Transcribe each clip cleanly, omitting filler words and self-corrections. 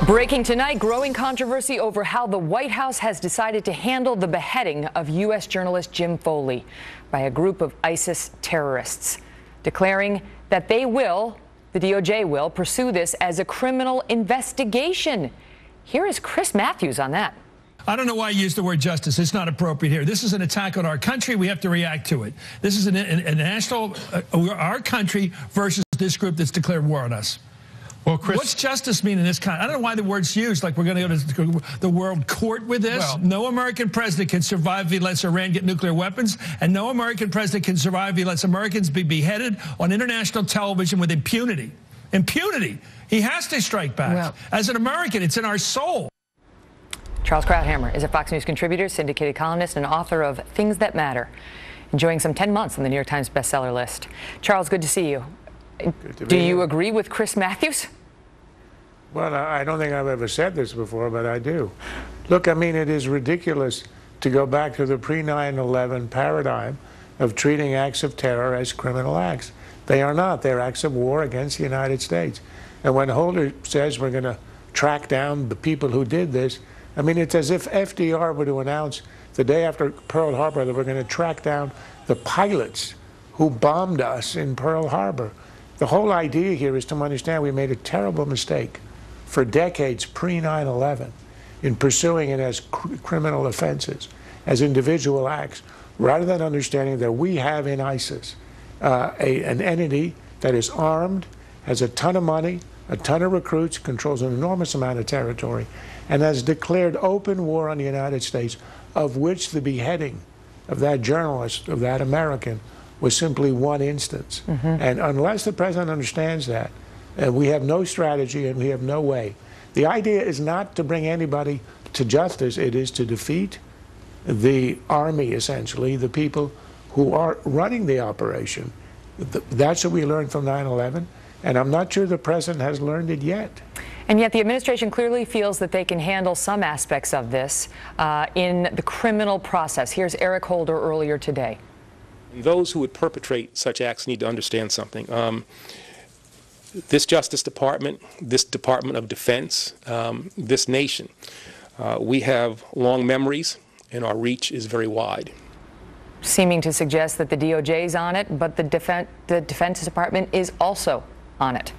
Breaking tonight, growing controversy over how the White House has decided to handle the beheading of U.S. journalist Jim Foley by a group of ISIS terrorists, declaring that the DOJ will, pursue this as a criminal investigation. Here is Chris Matthews on that. I don't know why you use the word justice. It's not appropriate here. This is an attack on our country. We have to react to it. This is a national, our country versus this group that's declared war on us. Well, Chris, what's justice mean in this kind? I don't know why the word's used. Like we're going to go to the world court with this. Well, no American president can survive if he lets Iran get nuclear weapons, and no American president can survive if he lets Americans be beheaded on international television with impunity. Impunity. He has to strike back. Well, as an American, it's in our soul. Charles Krauthammer is a Fox News contributor, syndicated columnist, and author of Things That Matter, enjoying some 10 months on the New York Times bestseller list. Charles, good to see you. Do you agree with Chris Matthews? Well, I don't think I've ever said this before, but I do. Look, I mean, it is ridiculous to go back to the pre-9/11 paradigm of treating acts of terror as criminal acts. They are not. They're acts of war against the United States. And when Holder says we're going to track down the people who did this, I mean, it's as if FDR were to announce the day after Pearl Harbor that we're going to track down the pilots who bombed us in Pearl Harbor. The whole idea here is to understand we made a terrible mistake for decades pre-9/11 in pursuing it as criminal offenses, as individual acts, rather than understanding that we have in ISIS an entity that is armed, has a ton of money, a ton of recruits, controls an enormous amount of territory, and has declared open war on the United States, of which the beheading of that journalist, of that American, was simply one instance. And unless the president understands that, we have no strategy and we have no way. The idea is not to bring anybody to justice. It is to defeat the army, essentially, the people who are running the operation. That's what we learned from 9/11, and I'm not sure the president has learned it yet. And yet the administration clearly feels that they can handle some aspects of this in the criminal process. Here's Eric Holder earlier today. Those who would perpetrate such acts need to understand something. This Justice Department, this Department of Defense, this nation, we have long memories and our reach is very wide. Seeming to suggest that the DOJ is on it, but the Defense Department is also on it.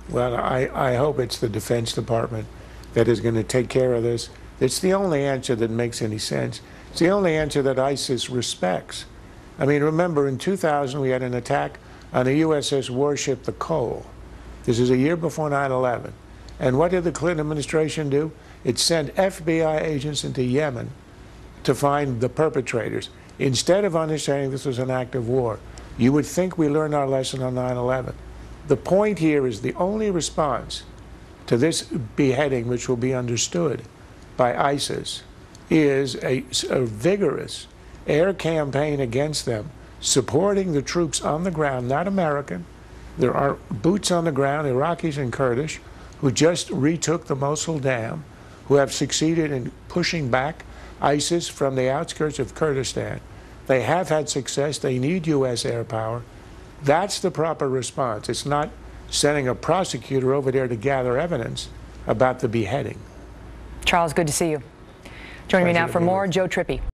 Well, I hope it's the Defense Department that is going to take care of this. It's the only answer that makes any sense. It's the only answer that ISIS respects. I mean, remember, in 2000, we had an attack on a USS warship, the Cole. This is a year before 9/11. And what did the Clinton administration do? It sent FBI agents into Yemen to find the perpetrators. Instead of understanding this was an act of war, you would think we learned our lesson on 9/11. The point here is the only response to this beheading, which will be understood by ISIS, is a vigorous air campaign against them, supporting the troops on the ground, not American. There are boots on the ground, Iraqis and Kurdish, who just retook the Mosul Dam, who have succeeded in pushing back ISIS from the outskirts of Kurdistan. They have had success. They need U.S. air power. That's the proper response. It's not sending a prosecutor over there to gather evidence about the beheading. Charles, good to see you. Joining me now for more, Joe Trippi.